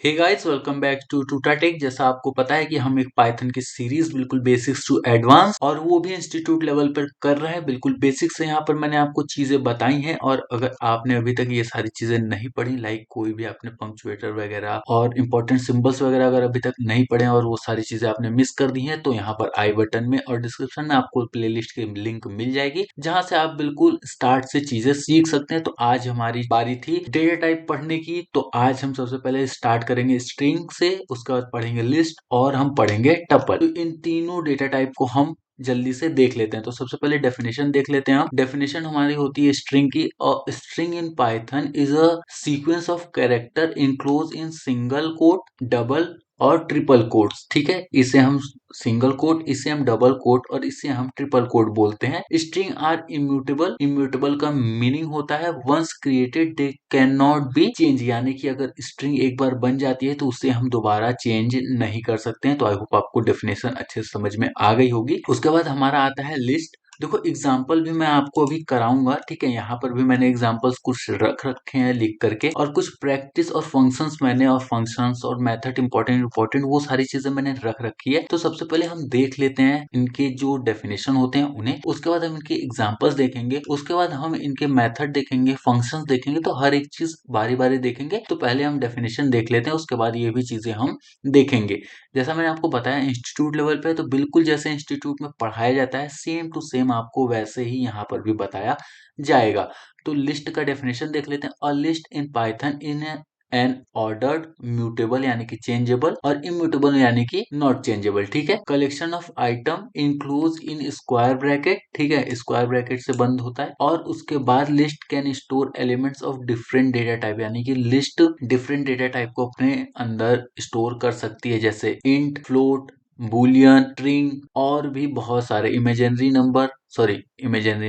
Hey guys, welcome back to tutor tech. जैसा आपको पता है कि हम एक पाइथन की सीरीज बिल्कुल बेसिक्स टू एडवांस और वो भी इंस्टीट्यूट लेवल पर कर रहे हैं। बिल्कुल बेसिक से यहाँ पर मैंने आपको चीजें बताई हैं, और अगर आपने अभी तक ये सारी चीजें नहीं पढ़ी, लाइक कोई भी आपने पंक्चुएटर वगैरह और इंपॉर्टेंट सिंबल्स वगैरह अगर अभी तक नहीं पढ़े और वो सारी चीजें आपने मिस कर दी हैं, तो यहाँ पर आई बटन में और डिस्क्रिप्शन में आपको प्ले की लिंक मिल जाएगी, जहां से आप बिल्कुल स्टार्ट से चीजें सीख सकते हैं। तो आज हमारी बारी थी डेटा टाइप पढ़ने की, तो आज हम सबसे पहले स्टार्ट करेंगे स्ट्रिंग से, उसके बाद पढ़ेंगे लिस्ट और हम पढ़ेंगे टपल। तो इन तीनों डेटा टाइप को हम जल्दी से देख लेते हैं। तो सबसे पहले डेफिनेशन देख लेते हैं। हम डेफिनेशन हमारी होती है स्ट्रिंग की, और string in Python is a sequence of character enclose in single quote, double और ट्रिपल कोट्स। ठीक है, इसे हम सिंगल कोट, इसे हम डबल कोट और इसे हम ट्रिपल कोट बोलते हैं। String are immutable. इम्यूटेबल का मीनिंग होता है once created they can not be change, यानी कि अगर स्ट्रिंग एक बार बन जाती है तो उसे हम दोबारा चेंज नहीं कर सकते हैं। तो आई होप आपको डेफिनेशन अच्छे से समझ में आ गई होगी। उसके बाद हमारा आता है लिस्ट। देखो एग्जाम्पल भी मैं आपको अभी कराऊंगा, ठीक है। यहाँ पर भी मैंने एग्जाम्पल्स कुछ रख रखे हैं लिख करके, और कुछ प्रैक्टिस और फंक्शंस मैंने, और फंक्शंस और मेथड इंपॉर्टेंट वो सारी चीजें मैंने रख रखी है। तो सबसे पहले हम देख लेते हैं इनके जो डेफिनेशन होते हैं उन्हें, उसके बाद हम इनके एग्जाम्पल्स देखेंगे, उसके बाद हम इनके मेथड देखेंगे, फंक्शंस देखेंगे। तो हर एक चीज बारी बारी देखेंगे। तो पहले हम डेफिनेशन देख लेते हैं, उसके बाद ये भी चीजें हम देखेंगे। जैसा मैंने आपको बताया इंस्टीट्यूट लेवल पे, तो बिल्कुल जैसे इंस्टीट्यूट में पढ़ाया जाता है सेम टू सेम आपको वैसे ही यहाँ पर भी बताया जाएगा। तो लिस्ट का डेफिनेशन देख लेते हैं। A list in Python in an ordered mutable यानी कि चेंजेबल, और इम्यूटेबल यानी कि नॉट चेंजेबल। ठीक है, collection of item includes in square bracket. ठीक है, स्क्वायर ब्रैकेट से बंद होता है। और उसके बाद list can store elements of different data type, यानी कि लिस्ट डिफरेंट डेटा टाइप को अपने अंदर स्टोर कर सकती है, जैसे इंट, फ्लोट, बूलियन, स्ट्रिंग और भी बहुत सारे इमेजिनरी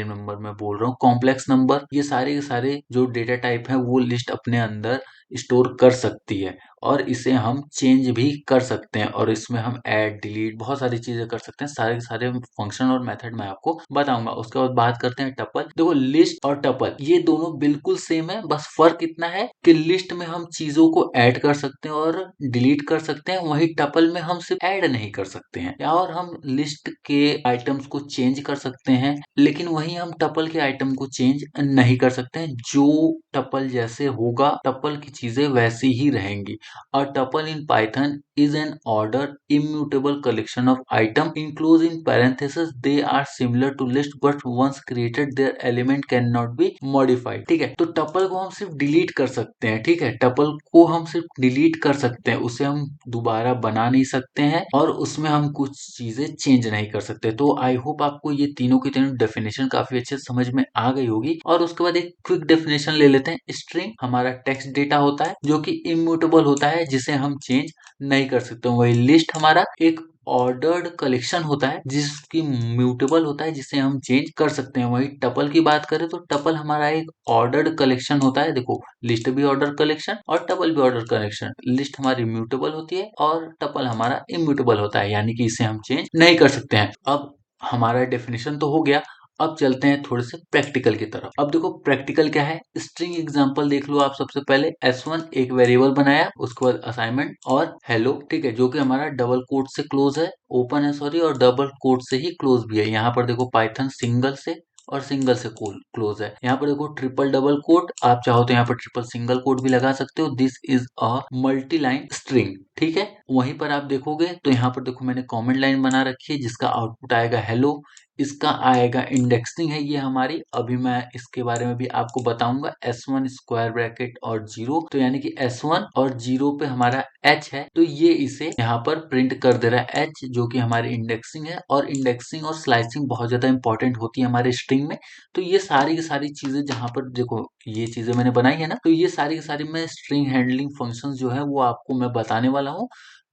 नंबर मैं बोल रहा हूँ, कॉम्प्लेक्स नंबर। ये सारे के सारे जो डेटा टाइप है वो लिस्ट अपने अंदर स्टोर कर सकती है, और इसे हम चेंज भी कर सकते हैं, और इसमें हम ऐड, डिलीट, बहुत सारी चीजें कर सकते हैं। सारे के सारे फंक्शन और मेथड मैं आपको बताऊंगा। उसके बाद बात करते हैं टपल। देखो लिस्ट और टपल ये दोनों बिल्कुल सेम है, बस फर्क इतना है कि लिस्ट में हम चीजों को ऐड कर सकते हैं और डिलीट कर सकते हैं, वहीं टपल में हम सिर्फ ऐड नहीं कर सकते हैं। और हम लिस्ट के आइटम्स को चेंज कर सकते हैं, लेकिन वहीं हम टपल के आइटम को चेंज नहीं कर सकते हैं। जो टपल जैसे होगा टपल की चीजें वैसी ही रहेंगी। A tuple in Python is an ordered immutable collection of items enclosed in parentheses. They are similar to list but once created their element cannot be modified. ठीक है, तो टपल को हम सिर्फ डिलीट कर सकते हैं। ठीक है, टपल को हम सिर्फ डिलीट कर सकते हैं, उसे हम दोबारा बना नहीं सकते हैं, और उसमें हम कुछ चीजें चेंज नहीं कर सकते। तो आई होप आपको ये तीनों की तीनों डेफिनेशन काफी अच्छे से समझ में आ गई होगी। और उसके बाद एक क्विक डेफिनेशन ले लेते हैं। स्ट्रिंग हमारा टेक्स्ट डेटा होता है जो कि इम्यूटेबल होता है, जिसे हम चेंज नहीं कर सकते। वही लिस्ट हमारा एक ऑर्डर्ड कलेक्शन होता है जिसकी म्यूटेबल होता है, जिसे हम चेंज कर सकते हैं। वही टपल की बात करें तो टपल हमारा एक ऑर्डर्ड कलेक्शन होता है। देखो लिस्ट भी ऑर्डर कलेक्शन और टपल भी ऑर्डर कलेक्शन। लिस्ट हमारी म्यूटेबल होती है और टपल हमारा इम्यूटेबल होता है, यानी कि इसे हम चेंज नहीं कर सकते हैं। अब हमारा डेफिनेशन तो हो गया, अब चलते हैं थोड़े से प्रैक्टिकल की तरफ। अब देखो प्रैक्टिकल क्या है, स्ट्रिंग एग्जांपल देख लो आप। सबसे पहले S1 एक वेरिएबल बनाया, उसके बाद असाइनमेंट और हेलो, ठीक है, जो कि हमारा डबल कोट से क्लोज है, ओपन है सॉरी, और डबल कोट से ही क्लोज भी है। यहाँ पर देखो पाइथन सिंगल से और सिंगल से क्लोज है। यहाँ पर देखो ट्रिपल डबल कोट, आप चाहो तो यहाँ पर ट्रिपल सिंगल कोट भी लगा सकते हो। This is a multi line string. ठीक है, वहीं पर आप देखोगे तो यहाँ पर देखो मैंने कमेंट लाइन बना रखी है जिसका आउटपुट आएगा हेलो। इसका आएगा इंडेक्सिंग है ये हमारी, अभी मैं इसके बारे में भी आपको बताऊंगा। S1 स्क्वायर ब्रैकेट और 0, तो यानी कि S1 और 0 पे हमारा H है, तो ये इसे यहाँ पर प्रिंट कर दे रहा है H, जो कि हमारी इंडेक्सिंग है। और इंडेक्सिंग और स्लाइसिंग बहुत ज्यादा इंपॉर्टेंट होती है हमारे स्ट्रिंग में। तो ये सारी की सारी चीजें जहाँ पर देखो ये चीजें मैंने बनाई है ना, तो ये सारी की सारी मैं स्ट्रिंग हैंडलिंग फंक्शन जो है वो आपको मैं बताने वाला हूँ।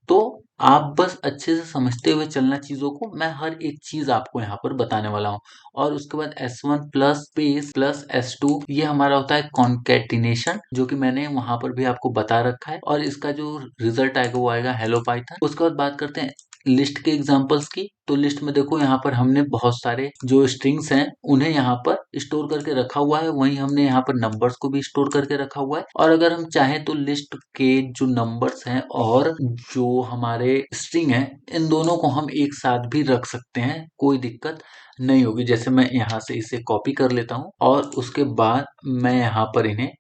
तो आप बस अच्छे से समझते हुए चलना चीजों को, मैं हर एक चीज आपको यहाँ पर बताने वाला हूँ। और उसके बाद S1 plus space plus S2 ये हमारा होता है कॉन्केटिनेशन, जो कि मैंने वहां पर भी आपको बता रखा है, और इसका जो रिजल्ट आएगा वो आएगा हेलो पाइथन। उसके बाद बात करते हैं लिस्ट के एग्जांपल्स की, तो लिस्ट में देखो यहाँ पर हमने बहुत सारे जो स्ट्रिंग्स हैं उन्हें यहाँ पर स्टोर करके रखा हुआ है, वहीं हमने यहाँ पर नंबर्स को भी स्टोर करके रखा हुआ है। और अगर हम चाहें तो लिस्ट के जो नंबर्स हैं और जो हमारे स्ट्रिंग है, इन दोनों को हम एक साथ भी रख सकते हैं, कोई दिक्कत नहीं होगी। जैसे मैं यहाँ से इसे कॉपी कर लेता हूँ और उसके बाद मैं यहाँ पर इन्हें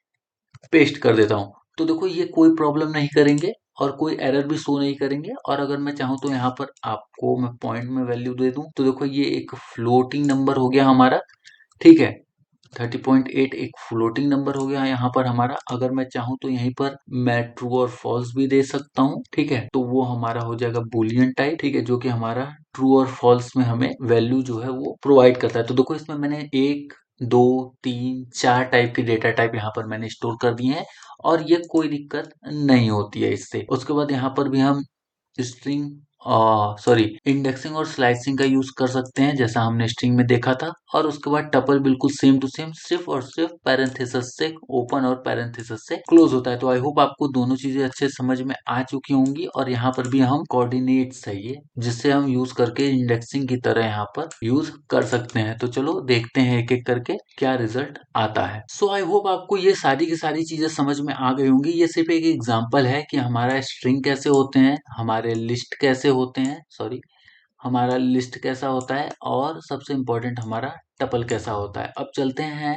पेस्ट कर देता हूँ, तो देखो ये कोई प्रॉब्लम नहीं करेंगे और कोई एरर भी शो नहीं करेंगे। और अगर मैं चाहूँ तो यहाँ पर आपको मैं पॉइंट में वैल्यू दे दूं, तो देखो ये एक फ्लोटिंग नंबर हो गया हमारा, ठीक है। 30.8 एक फ्लोटिंग नंबर हो गया यहाँ पर हमारा। अगर मैं चाहूँ तो यहीं पर मैं ट्रू और फॉल्स भी दे सकता हूँ, ठीक है। तो वो हमारा हो जाएगा बुलियन टाइप, ठीक है, जो कि हमारा ट्रू और फॉल्स में हमें वैल्यू जो है वो प्रोवाइड करता है। तो देखो इसमें मैंने एक, दो, तीन, चार टाइप के डेटा टाइप यहाँ पर मैंने स्टोर कर दिए हैं और ये कोई दिक्कत नहीं होती है इससे। उसके बाद यहाँ पर भी हम स्ट्रिंग सॉरी इंडेक्सिंग और स्लाइसिंग का यूज कर सकते हैं, जैसा हमने स्ट्रिंग में देखा था। और उसके बाद टपल बिल्कुल सेम टू सेम, सिर्फ और सिर्फ पैरेंथेसिस से ओपन और पैरेंथेसिस से क्लोज होता है। तो आई होप आपको दोनों चीजें अच्छे समझ में आ चुकी होंगी। और यहाँ पर भी हम कोऑर्डिनेट्स है ये, जिससे हम यूज करके इंडेक्सिंग की तरह यहाँ पर यूज कर सकते हैं। तो चलो देखते हैं एक एक करके क्या रिजल्ट आता है। सो आई होप आपको ये सारी की सारी चीजें समझ में आ गई होंगी। ये सिर्फ एक एग्जाम्पल है कि हमारा स्ट्रिंग कैसे होते हैं, हमारे लिस्ट कैसे होते हैं, सॉरी हमारा लिस्ट कैसा होता है, और सबसे इम्पोर्टेंट हमारा टपल कैसा होता है। अब चलते हैं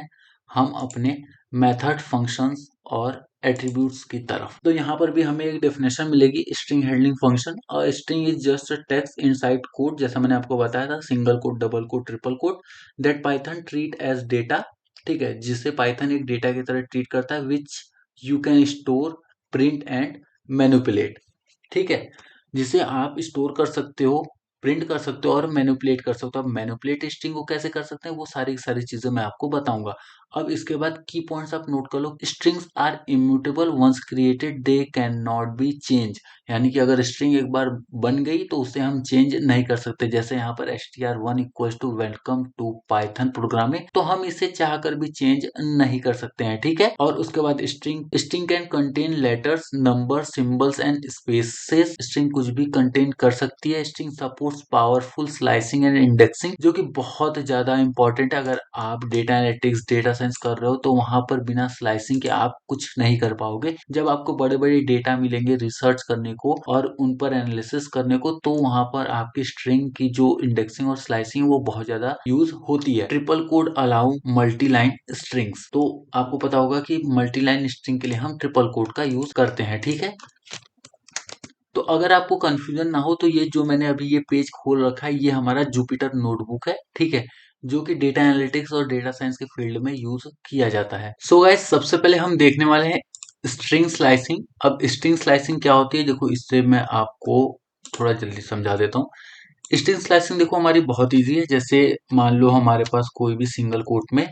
हम अपने मेथड, फंक्शंस और एट्रीब्यूट्स की तरफ। तो यहाँ पर भी हमें एक डेफिनेशन मिलेगी स्ट्रिंग हैंडलिंग फंक्शन। और string is just a text inside code, जैसा मैंने आपको बताया था, single quote, double quote, triple quote, that Python treat as data, ठीक है, जिसे पाइथन एक डेटा की तरह ट्रीट करता है, which you can store, print and manipulate, ठीक है, जिसे आप स्टोर कर सकते हो, प्रिंट कर सकते हो और मैनिपुलेट कर सकते हो। अब मैनिपुलेट स्ट्रिंग को कैसे कर सकते हैं वो सारी की सारी चीजें मैं आपको बताऊंगा। अब इसके बाद की पॉइंट्स आप नोट कर लो। Strings are immutable once created, they can not be change, यानी कि अगर स्ट्रिंग एक बार बन गई तो उसे हम चेंज नहीं कर सकते। जैसे यहाँ पर str1 equals to welcome to Python programming, तो हम इसे चाहकर भी चेंज नहीं कर सकते हैं, ठीक है। और उसके बाद string string can contain letters, number, symbols and spaces, string कुछ भी कंटेन कर सकती है। String supports powerful slicing and indexing, जो कि बहुत ज्यादा इंपॉर्टेंट है। अगर आप डेटा एनालिटिक्स, डेटा साइंस कर रहे हो तो वहां पर बिना स्लाइसिंग के आप कुछ नहीं कर पाओगे। जब आपको बड़े बड़े डेटा मिलेंगे रिसर्च करने को और उन पर एनालिसिस करने को, तो वहां पर आपकी स्ट्रिंग की जो इंडेक्सिंग और स्लाइसिंग वो बहुत ज्यादा यूज होती है। Triple code allow multi line strings, तो आपको पता होगा कि मल्टी लाइन स्ट्रिंग के लिए हम ट्रिपल कोड का यूज करते हैं, ठीक है। तो अगर आपको कंफ्यूजन ना हो तो ये जो मैंने अभी ये पेज खोल रखा है, ये हमारा जुपिटर नोटबुक है, ठीक है, जो कि डेटा एनालिटिक्स और डेटा साइंस के फील्ड में यूज किया जाता है। सो गाइस, सबसे पहले हम देखने वाले हैं स्ट्रिंग स्लाइसिंग। अब स्ट्रिंग स्लाइसिंग क्या होती है, देखो इससे मैं आपको थोड़ा जल्दी समझा देता हूँ। स्ट्रिंग स्लाइसिंग देखो हमारी बहुत इजी है। जैसे मान लो हमारे पास कोई भी सिंगल कोट में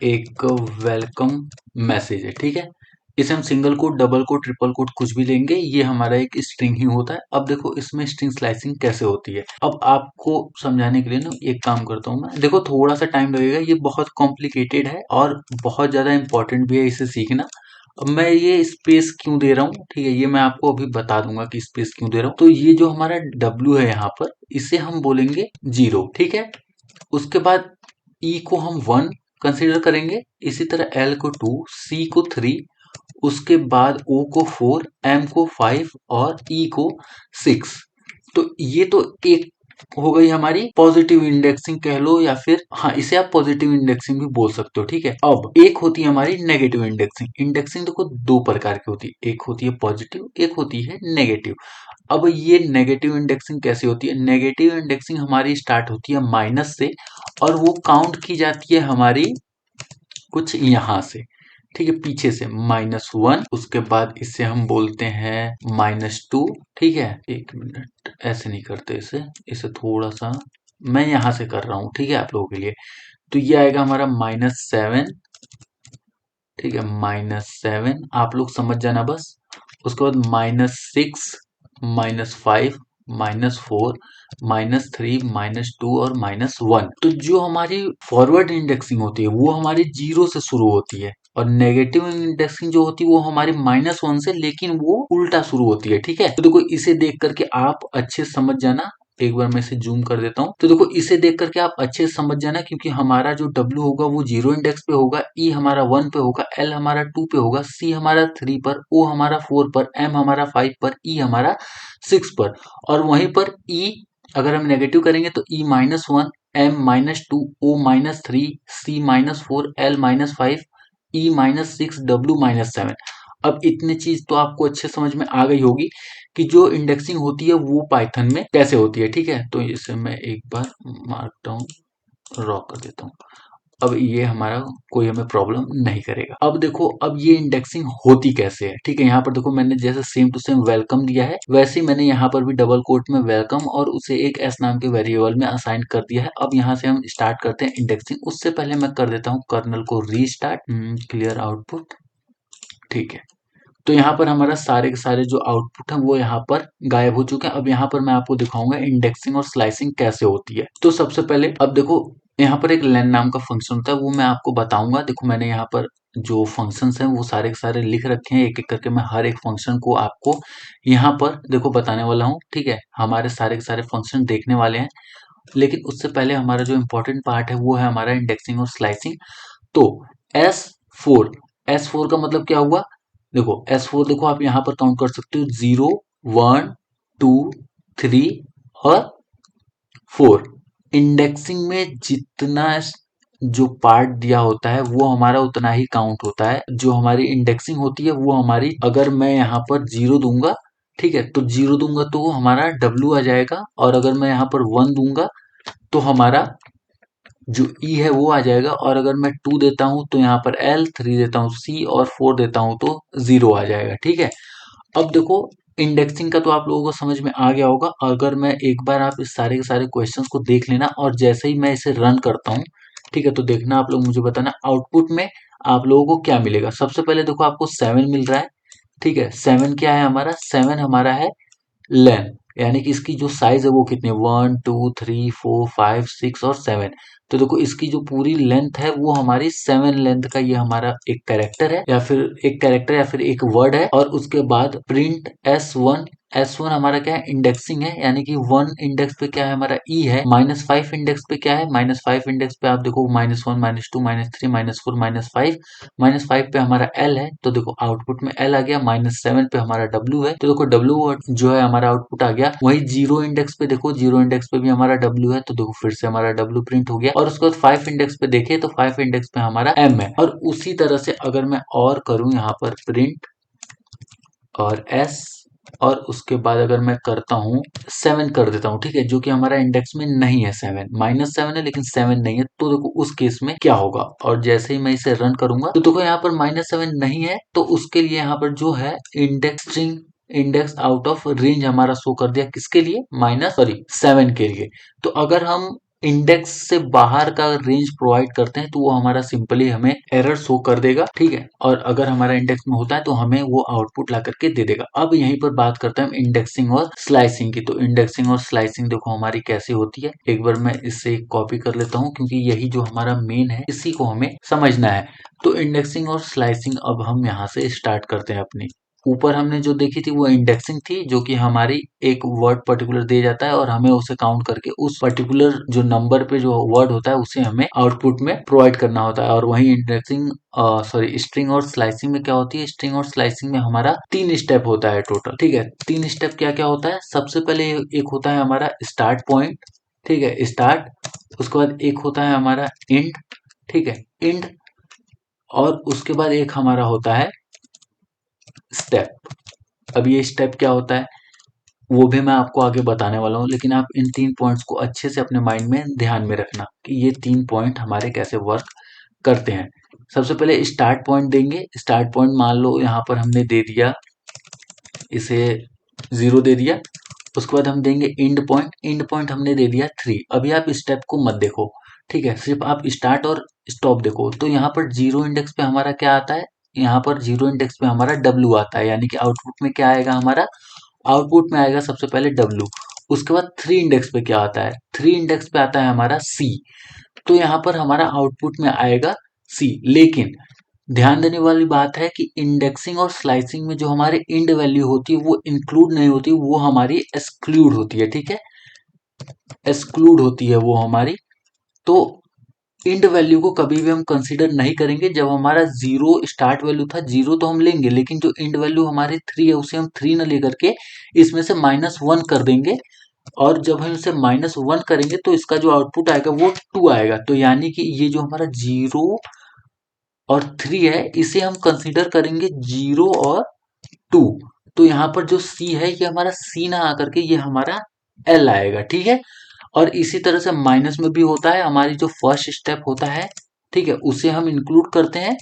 एक वेलकम मैसेज है, ठीक है, इसे हम single quote, double quote, triple quote कुछ भी लेंगे, ये हमारा एक स्ट्रिंग ही होता है। अब देखो इसमें स्ट्रिंग स्लाइसिंग कैसे होती है, अब आपको समझाने के लिए ना एक काम करता हूँ मैं। देखो थोड़ा सा टाइम लगेगा, ये बहुत कॉम्प्लिकेटेड है और बहुत ज्यादा इंपॉर्टेंट भी है इसे सीखना। अब मैं ये स्पेस क्यों दे रहा हूँ, ठीक है, ये मैं आपको अभी बता दूंगा कि स्पेस क्यों दे रहा हूँ। तो ये जो हमारा W है यहाँ पर, इसे हम बोलेंगे 0, ठीक है। उसके बाद E को हम 1 कंसीडर करेंगे, इसी तरह L को 2, C को 3, उसके बाद O को 4, M को 5 और E को 6। तो ये तो एक हो गई हमारी पॉजिटिव इंडेक्सिंग कह लो, या फिर हाँ इसे आप पॉजिटिव इंडेक्सिंग भी बोल सकते हो, ठीक है। अब एक होती है हमारी नेगेटिव इंडेक्सिंग। इंडेक्सिंग देखो दो प्रकार की होती है, एक होती है पॉजिटिव, एक होती है नेगेटिव। अब ये नेगेटिव इंडेक्सिंग कैसे होती है, नेगेटिव इंडेक्सिंग हमारी स्टार्ट होती है माइनस से और वो काउंट की जाती है हमारी कुछ यहाँ से, ठीक है, पीछे से -1, उसके बाद इसे हम बोलते हैं -2, ठीक है। एक मिनट, ऐसे नहीं करते इसे, इसे थोड़ा सा मैं यहाँ से कर रहा हूँ, ठीक है, आप लोगों के लिए। तो ये आएगा हमारा -7, ठीक है, -7, आप लोग समझ जाना बस। उसके बाद -6, -5, -4, -3, -2 और -1। तो जो हमारी फॉरवर्ड इंडेक्सिंग होती है वो हमारी 0 से शुरू होती है और नेगेटिव इंडेक्सिंग जो होती है वो हमारी -1 से, लेकिन वो उल्टा शुरू होती है। ठीक है, तो देखो इसे देख करके आप अच्छे से समझ जाना। एक बार मैं इसे जूम कर देता हूँ। तो देखो इसे देख करके आप अच्छे से समझ जाना, क्योंकि हमारा जो W होगा वो 0 इंडेक्स पे होगा, E हमारा 1 पे होगा, L हमारा 2 पे होगा, C हमारा 3 पर, O हमारा 4 पर, M हमारा 5 पर, E हमारा 6 पर। और वहीं पर E अगर हम नेगेटिव करेंगे तो E-1, M-2, O-3, C-4, L-5, E-6, W-7। अब इतनी चीज तो आपको अच्छे समझ में आ गई होगी कि जो इंडेक्सिंग होती है वो पाइथन में कैसे होती है। ठीक है, तो इसे मैं एक बार मार्क डाउन रॉ कर देता हूँ। अब ये हमारा कोई हमें प्रॉब्लम नहीं करेगा। अब देखो अब ये इंडेक्सिंग होती कैसे है। ठीक है, यहाँ पर देखो मैंने जैसे सेम टू सेम वेलकम दिया है, वैसे ही मैंने यहाँ पर भी डबल कोट में वेलकम और उसे एक एस नाम के वेरिएबल में असाइन कर दिया है। अब यहाँ से हम स्टार्ट करते हैं इंडेक्सिंग। उससे पहले मैं कर देता हूँ कर्नल को रीस्टार्ट, क्लियर आउटपुट। ठीक है, तो यहाँ पर हमारा सारे के सारे जो आउटपुट है वो यहाँ पर गायब हो चुके हैं। अब यहाँ पर मैं आपको दिखाऊंगा इंडेक्सिंग और स्लाइसिंग कैसे होती है। तो सबसे पहले अब देखो यहाँ पर एक लेन नाम का फंक्शन होता है, वो मैं आपको बताऊंगा। देखो मैंने यहाँ पर जो फंक्शंस हैं वो सारे के सारे लिख रखे हैं, एक एक करके मैं हर एक फंक्शन को आपको यहाँ पर देखो बताने वाला हूँ। ठीक है, हमारे सारे के सारे फंक्शन देखने वाले हैं, लेकिन उससे पहले हमारा जो इम्पोर्टेंट पार्ट है वो है हमारा इंडेक्सिंग और स्लाइसिंग। तो S4, S4 का मतलब क्या हुआ? देखो S4 देखो आप यहाँ पर काउंट कर सकते हो, 0, 1, 2, 3 और 4। इंडेक्सिंग में जितना जो पार्ट दिया होता है वो हमारा उतना ही काउंट होता है। जो हमारी इंडेक्सिंग होती है वो हमारी, अगर मैं यहाँ पर 0 दूंगा, ठीक है, तो 0 दूंगा तो वो हमारा W आ जाएगा, और अगर मैं यहाँ पर 1 दूंगा तो हमारा जो ई है वो आ जाएगा, और अगर मैं 2 देता हूं तो यहाँ पर एल, 3 देता हूं सी और 4 देता हूं तो 0 आ जाएगा। ठीक है, अब देखो इंडेक्सिंग का तो आप लोगों को समझ में आ गया होगा। अगर मैं एक बार आप इस सारे के सारे क्वेश्चंस को देख लेना, और जैसे ही मैं इसे रन करता हूँ, ठीक है, तो देखना आप लोग, मुझे बताना आउटपुट में आप लोगों को क्या मिलेगा। सबसे पहले देखो आपको 7 मिल रहा है। ठीक है, 7 क्या है हमारा? 7 हमारा है लेंथ, यानी कि इसकी जो साइज है वो कितनी है, 1 2 3 4 5 6 और 7। तो देखो इसकी जो पूरी लेंथ है वो हमारी 7 लेंथ का ये हमारा एक कैरेक्टर है, या फिर एक कैरेक्टर या फिर एक वर्ड है। और उसके बाद प्रिंट S1, S1 हमारा क्या है? इंडेक्सिंग है, यानी कि 1 इंडेक्स पे क्या है हमारा ई है। -5 इंडेक्स पे क्या है? -5 इंडेक्स पे आप देखो -1 -2 -3 -4 -5, -5 पे हमारा एल है, तो देखो आउटपुट में एल आ गया। -7 पे हमारा डब्ल्यू है, तो देखो डब्ल्यू जो है हमारा आउटपुट आ गया। वही 0 इंडेक्स पे देखो, 0 इंडेक्स पे भी हमारा डब्ल्यू है, तो देखो फिर से हमारा डब्ल्यू प्रिंट हो गया। और उसके बाद 5 इंडेक्स पे देखे तो 5 इंडेक्स पे हमारा एम है। और उसी तरह से अगर मैं और करूं यहाँ पर प्रिंट और एस, और उसके बाद अगर मैं करता हूँ 7 कर देता हूँ, ठीक है, जो कि हमारा इंडेक्स में नहीं है। 7 -7 है लेकिन 7 नहीं है, तो देखो उस केस में क्या होगा। और जैसे ही मैं इसे रन करूंगा तो देखो यहाँ पर -7 नहीं है, तो उसके लिए यहाँ पर जो है index string, index out of range हमारा शो कर दिया। किसके लिए? 7 के लिए। तो अगर हम इंडेक्स से बाहर का रेंज प्रोवाइड करते हैं तो वो हमारा सिंपली हमें एरर शो कर देगा। ठीक है, और अगर हमारा इंडेक्स में होता है तो हमें वो आउटपुट ला करके दे देगा। अब यहीं पर बात करते हैं इंडेक्सिंग और स्लाइसिंग की। तो इंडेक्सिंग और स्लाइसिंग देखो हमारी कैसी होती है। एक बार मैं इससे कॉपी कर लेता हूँ, क्योंकि यही जो हमारा मेन है इसी को हमें समझना है। तो इंडेक्सिंग और स्लाइसिंग अब हम यहाँ से स्टार्ट करते हैं अपनी। ऊपर हमने जो देखी थी वो इंडेक्सिंग थी, जो कि हमारी एक वर्ड पर्टिकुलर दे जाता है और हमें उसे काउंट करके उस पर्टिकुलर जो नंबर पे जो वर्ड होता है उसे हमें आउटपुट में प्रोवाइड करना होता है। और वही इंडेक्सिंग सॉरी स्ट्रिंग और स्लाइसिंग में क्या होती है? स्ट्रिंग और स्लाइसिंग में हमारा 3 स्टेप होता है टोटल। ठीक है, 3 स्टेप क्या क्या होता है? सबसे पहले एक होता है हमारा स्टार्ट पॉइंट, ठीक है, स्टार्ट। उसके बाद एक होता है हमारा इंड, ठीक है, इंड। और उसके बाद एक हमारा होता है स्टेप। अब ये स्टेप क्या होता है वो भी मैं आपको आगे बताने वाला हूँ, लेकिन आप इन 3 पॉइंट्स को अच्छे से अपने माइंड में ध्यान में रखना कि ये 3 पॉइंट हमारे कैसे वर्क करते हैं। सबसे पहले स्टार्ट पॉइंट देंगे। स्टार्ट पॉइंट मान लो यहाँ पर हमने दे दिया इसे 0 दे दिया। उसके बाद हम देंगे इंड पॉइंट, इंड पॉइंट हमने दे दिया 3। अभी आप स्टेप को मत देखो, ठीक है, सिर्फ आप स्टार्ट और स्टॉप देखो। तो यहाँ पर 0 इंडेक्स पे हमारा क्या आता है? यहाँ पर 0 इंडेक्स पे हमारा W आता है, यानी कि आउटपुट में क्या आएगा हमारा? आउटपुट में आएगा सबसे पहले W। उसके बाद 3 इंडेक्स पे क्या आता है? 3 इंडेक्स पे आता है हमारा C। तो यहाँ पर हमारा आउटपुट में आएगा C। लेकिन ध्यान देने वाली बात है कि इंडेक्सिंग और स्लाइसिंग में जो हमारे इंड वैल्यू होती है वो इंक्लूड नहीं होती, वो हमारी एक्सक्लूड होती है। ठीक है, एक्सक्लूड होती है वो हमारी। तो इंड वैल्यू को कभी भी हम कंसीडर नहीं करेंगे। जब हमारा जीरो स्टार्ट वैल्यू था, जीरो तो हम लेंगे, लेकिन जो इंड वैल्यू हमारी थ्री है उसे हम थ्री न लेकर के इसमें से -1 कर देंगे। और जब हम इसे -1 करेंगे तो इसका जो आउटपुट आएगा वो 2 आएगा। तो यानी कि ये जो हमारा जीरो और थ्री है इसे हम कंसीडर करेंगे जीरो और टू। तो यहाँ पर जो सी है ये हमारा सी ना आकर के ये हमारा एल आएगा। ठीक है, और इसी तरह से माइनस में भी होता है, हमारी जो फर्स्ट स्टेप होता है, ठीक है, उसे हम इंक्लूड करते हैं,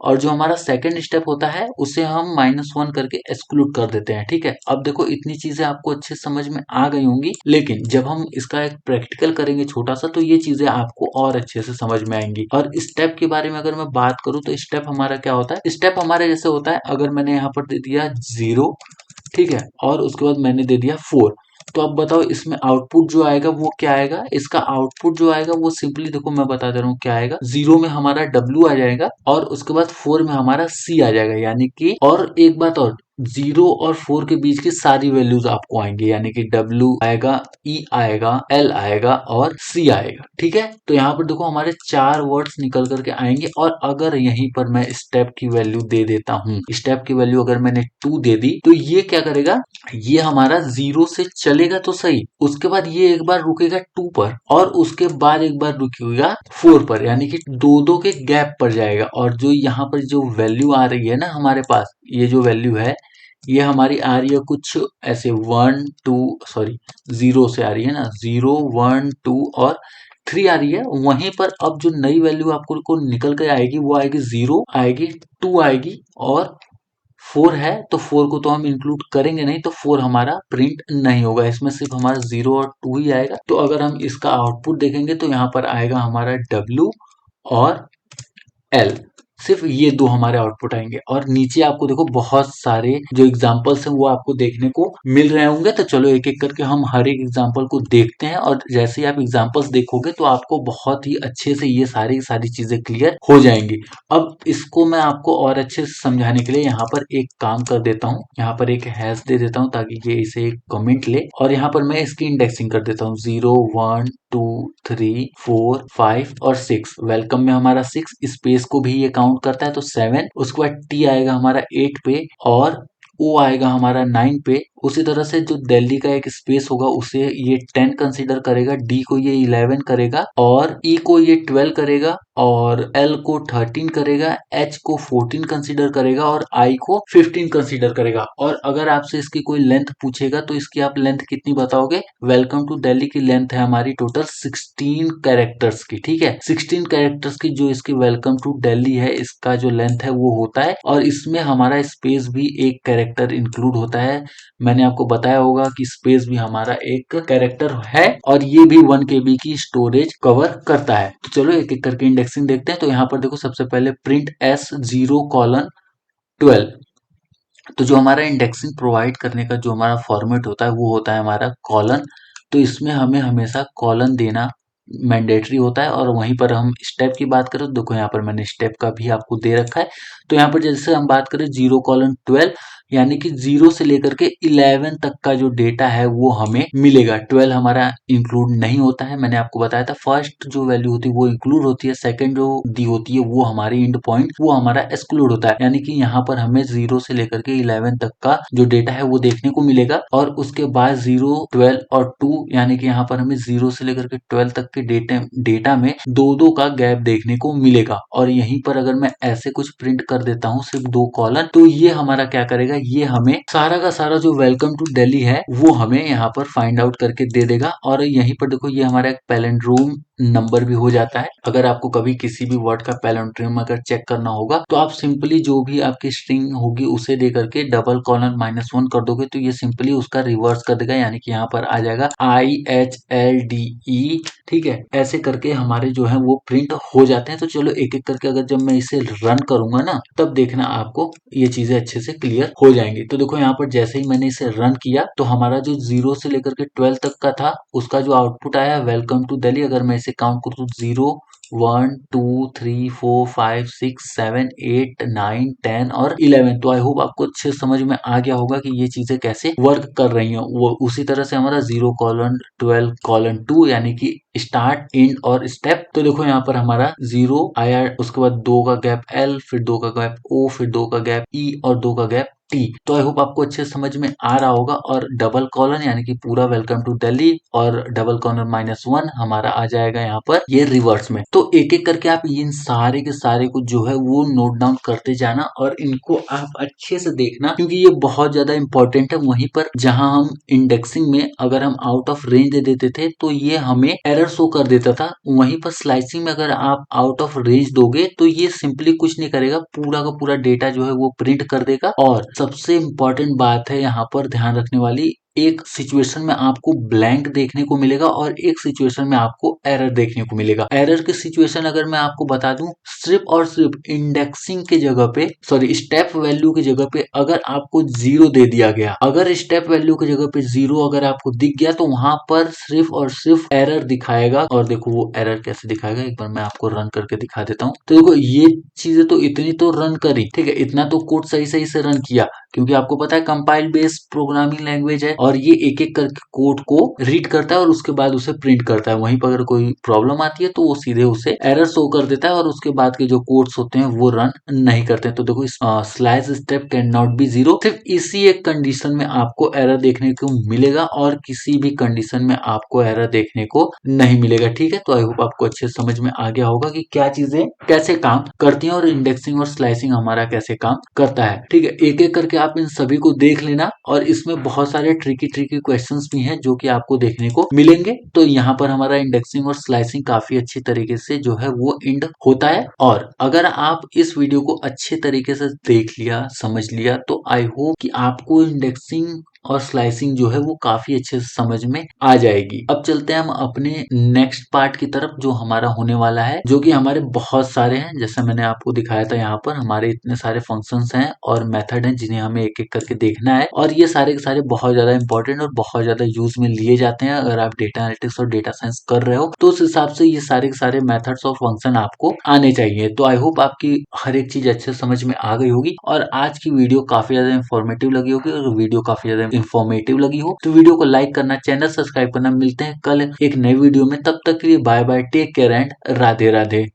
और जो हमारा सेकंड स्टेप होता है उसे हम -1 करके एक्सक्लूड कर देते हैं। ठीक है, अब देखो इतनी चीजें आपको अच्छे समझ में आ गई होंगी, लेकिन जब हम इसका एक प्रैक्टिकल करेंगे छोटा सा तो ये चीजें आपको और अच्छे से समझ में आएंगी। और स्टेप के बारे में अगर मैं बात करूं तो स्टेप हमारा क्या होता है, स्टेप हमारे जैसे होता है, अगर मैंने यहाँ पर दे दिया जीरो, ठीक है, और उसके बाद मैंने दे दिया 4, तो अब बताओ इसमें आउटपुट जो आएगा वो क्या आएगा। इसका आउटपुट जो आएगा वो सिंपली देखो मैं बता दे रहा हूँ क्या आएगा। जीरो में हमारा W आ जाएगा और उसके बाद 4 में हमारा C आ जाएगा, यानी कि, और एक बात और, जीरो और 4 के बीच की सारी वैल्यूज आपको आएंगी, यानी कि W आएगा, E आएगा, L आएगा और C आएगा। ठीक है, तो यहाँ पर देखो हमारे 4 वर्ड्स निकल करके आएंगे। और अगर यहीं पर मैं स्टेप की वैल्यू दे देता हूँ, स्टेप की वैल्यू अगर मैंने 2 दे दी, तो ये क्या करेगा, ये हमारा जीरो से चलेगा तो सही, उसके बाद ये एक बार रुकेगा 2 पर और उसके बाद एक बार रुकेगा 4 पर, यानी कि दो दो के गैप पर जाएगा। और जो यहाँ पर जो वैल्यू आ रही है ना हमारे पास, ये जो वैल्यू है ये हमारी आ रही है कुछ ऐसे 1 2, सॉरी, जीरो से आ रही है ना, 0 1 2 और 3 आ रही है। वहीं पर अब जो नई वैल्यू आपको को निकल के आएगी वो आएगी, 0 आएगी, 2 आएगी और 4 है। तो 4 को तो हम इंक्लूड करेंगे नहीं, तो 4 हमारा प्रिंट नहीं होगा, इसमें सिर्फ हमारा 0 और 2 ही आएगा। तो अगर हम इसका आउटपुट देखेंगे तो यहाँ पर आएगा हमारा W और L, सिर्फ ये दो हमारे आउटपुट आएंगे। और नीचे आपको देखो बहुत सारे जो एग्जांपल्स हैं वो आपको देखने को मिल रहे होंगे। तो चलो एक एक करके हम हर एक एग्जांपल को देखते हैं, और जैसे ही आप एग्जांपल्स देखोगे तो आपको बहुत ही अच्छे से ये सारी सारी चीजें क्लियर हो जाएंगी। अब इसको मैं आपको और अच्छे से समझाने के लिए यहाँ पर एक काम कर देता हूँ, यहाँ पर एक हैश दे देता हूँ ताकि ये इसे एक कमेंट ले, और यहाँ पर मैं इसकी इंडेक्सिंग कर देता हूँ, 0 1 2 3 4 5 और 6। वेलकम में हमारा 6, स्पेस को भी ये काउंट करता है तो 7, उसके बाद टी आएगा हमारा 8 पे और ओ आएगा हमारा 9 पे। उसी तरह से जो दिल्ली का एक स्पेस होगा उसे ये 10 कंसीडर करेगा, डी को ये 11 करेगा और ई को ये 12 करेगा और एल को 13 करेगा, एच को 14 कंसीडर करेगा और आई को 15 कंसीडर करेगा। और अगर आपसे इसकी कोई लेंथ पूछेगा तो इसकी आप लेंथ कितनी बताओगे। वेलकम टू दिल्ली की लेंथ है हमारी टोटल 16 कैरेक्टर्स की। ठीक है, 16 कैरेक्टर्स की जो इसकी वेलकम टू दिल्ली है इसका जो लेंथ है वो होता है, और इसमें हमारा स्पेस भी एक कैरेक्टर इंक्लूड होता है। मैंने आपको बताया होगा कि स्पेस भी हमारा एक कैरेक्टर है और ये भी 1 KB की स्टोरेज कवर करता है। तो चलो एक एक करके इंडेक्सिंग देखते हैं। तो यहाँ पर देखो सबसे पहले प्रिंट S0:12। तो जो हमारा इंडेक्सिंग प्रोवाइड करने का जो हमारा फॉर्मेट होता है वो होता है हमारा कॉलन। तो इसमें हमें हमेशा कॉलन देना मैंडेटरी होता है। और वहीं पर हम स्टेप की बात करें तो देखो यहाँ पर मैंने स्टेप का भी आपको दे रखा है। तो यहाँ पर जैसे हम बात करें 0:12, यानी कि 0 से लेकर के 11 तक का जो डेटा है वो हमें मिलेगा। 12 हमारा इंक्लूड नहीं होता है, मैंने आपको बताया था। फर्स्ट जो वैल्यू होती है वो इंक्लूड होती है, सेकंड जो दी होती है वो हमारी इंड पॉइंट वो हमारा एक्सक्लूड होता है। यानी कि यहाँ पर हमें 0 से लेकर के 11 तक का जो डेटा है वो देखने को मिलेगा, और उसके बाद 0 12 और 2, यानी कि यहाँ पर हमें 0 से लेकर के 12 तक के डेटा में दो दो का गैप देखने को मिलेगा। और यहीं पर अगर मैं ऐसे कुछ प्रिंट कर देता हूँ सिर्फ 2 कॉलम, तो ये हमारा क्या करेगा, ये हमें सारा का सारा जो वेलकम टू दिल्ली है वो हमें यहाँ पर फाइंड आउट करके दे देगा। और यहीं पर देखो ये हमारा एक पैलेंड्रोम नंबर भी हो जाता है। अगर आपको कभी किसी भी वर्ड का पैलेंड्रोम अगर चेक करना होगा तो आप सिंपली जो भी आपकी स्ट्रिंग होगी उसे दे करके डबल कॉलन -1 कर दोगे तो ये सिंपली उसका रिवर्स कर देगा, यानी कि यहाँ पर आ जाएगा IHLDE। ठीक है, ऐसे करके हमारे जो है वो प्रिंट हो जाते हैं। तो चलो एक एक करके अगर जब मैं इसे रन करूंगा ना तब देखना आपको ये चीजें अच्छे से क्लियर हो जाएंगी। तो देखो यहाँ पर जैसे ही मैंने इसे रन किया तो हमारा जो 0 से लेकर के 12 तक का था उसका जो आउटपुट आया वेलकम टू दिल्ली, अगर मैं इसे काउंट करूँ तो 0 1 2 3 4 5 6 7 8 9 10 और 11। तो आई होप आपको अच्छे समझ में आ गया होगा कि ये चीजें कैसे वर्क कर रही हैं। वो उसी तरह से हमारा 0:12:2 यानी कि स्टार्ट, एंड और स्टेप। तो देखो यहाँ पर हमारा 0 आया, उसके बाद 2 का गैप L, फिर 2 का गैप O, फिर 2 का गैप E और 2 का गैप टी। तो आई होप आपको अच्छे समझ में आ रहा होगा। और डबल कॉलन यानी कि पूरा वेलकम टू दिल्ली, और डबल कॉलन -1 हमारा आ जाएगा यहाँ पर ये रिवर्स में। तो एक एक करके आप इन सारे के सारे को जो है वो नोट डाउन करते जाना, और इनको आप अच्छे से देखना, क्योंकि ये बहुत ज्यादा इंपॉर्टेंट है। वहीं पर जहां हम इंडेक्सिंग में अगर हम आउट ऑफ रेंज दे देते थे तो ये हमें एरर शो कर देता था। वहीं पर स्लाइसिंग में अगर आप आउट ऑफ रेंज दोगे तो ये सिंपली कुछ नहीं करेगा, पूरा का पूरा डेटा जो है वो प्रिंट कर देगा। और सबसे इम्पोर्टेंट बात है यहाँ पर ध्यान रखने वाली, एक सिचुएशन में आपको ब्लैंक देखने को मिलेगा और एक सिचुएशन में आपको एरर देखने को मिलेगा। एरर की सिचुएशन अगर मैं आपको बता दूं, सिर्फ और सिर्फ इंडेक्सिंग के जगह पे, सॉरी स्टेप वैल्यू की जगह पे अगर आपको 0 दे दिया गया, अगर स्टेप वैल्यू की जगह पे 0 अगर आपको दिख गया तो वहां पर सिर्फ और सिर्फ एरर दिखाएगा। और देखो वो एरर कैसे दिखाएगा, एक बार मैं आपको रन करके दिखा देता हूँ। तो देखो ये चीजें तो इतनी तो रन करी, ठीक है, इतना तो कोड सही सही से रन किया, क्योंकि आपको पता है कंपाइल बेस्ड प्रोग्रामिंग लैंग्वेज है और ये एक एक करके कोड को रीड करता है और उसके बाद उसे प्रिंट करता है। वहीं पर अगर कोई प्रॉब्लम आती है तो वो सीधे उसे एरर शो कर देता है और उसके बाद के जो कोड्स होते हैं वो रन नहीं करते हैं। तो देखो slice step can not B 0, सिर्फ इसी एक कंडीशन में आपको एरर देखने को मिलेगा और किसी भी कंडीशन में आपको एरर देखने को नहीं मिलेगा। ठीक है, तो आई होप आपको अच्छे समझ में आ गया होगा कि क्या चीजें कैसे काम करती हैं और इंडेक्सिंग और स्लाइसिंग हमारा कैसे काम करता है। ठीक है, एक एक करके आप इन सभी को देख लेना, और इसमें बहुत सारे ट्रिकी ट्रिकी क्वेश्चंस भी हैं जो कि आपको देखने को मिलेंगे। तो यहाँ पर हमारा इंडेक्सिंग और स्लाइसिंग काफी अच्छी तरीके से जो है वो इंड होता है। और अगर आप इस वीडियो को अच्छे तरीके से देख लिया, समझ लिया, तो आई होप कि आपको इंडेक्सिंग और स्लाइसिंग जो है वो काफी अच्छे से समझ में आ जाएगी। अब चलते हैं हम अपने नेक्स्ट पार्ट की तरफ जो हमारा होने वाला है, जो कि हमारे बहुत सारे हैं। जैसा मैंने आपको दिखाया था, यहाँ पर हमारे इतने सारे फंक्शंस हैं और मेथड हैं जिन्हें हमें एक एक करके देखना है, और ये सारे के सारे बहुत ज्यादा इंपॉर्टेंट और बहुत ज्यादा यूज में लिए जाते हैं। अगर आप डेटा एनालिटिक्स और डेटा साइंस कर रहे हो तो उस हिसाब से ये सारे के सारे मेथड्स और फंक्शन आपको आने चाहिए। तो आई होप आपकी हर एक चीज अच्छे समझ में आ गई होगी और आज की वीडियो काफी ज्यादा इंफॉर्मेटिव लगी होगी। और वीडियो काफी ज्यादा इंफॉर्मेटिव लगी हो तो वीडियो को लाइक करना, चैनल सब्सक्राइब करना। मिलते हैं कल एक नई वीडियो में, तब तक के लिए bye bye, take care and Radhe Radhe.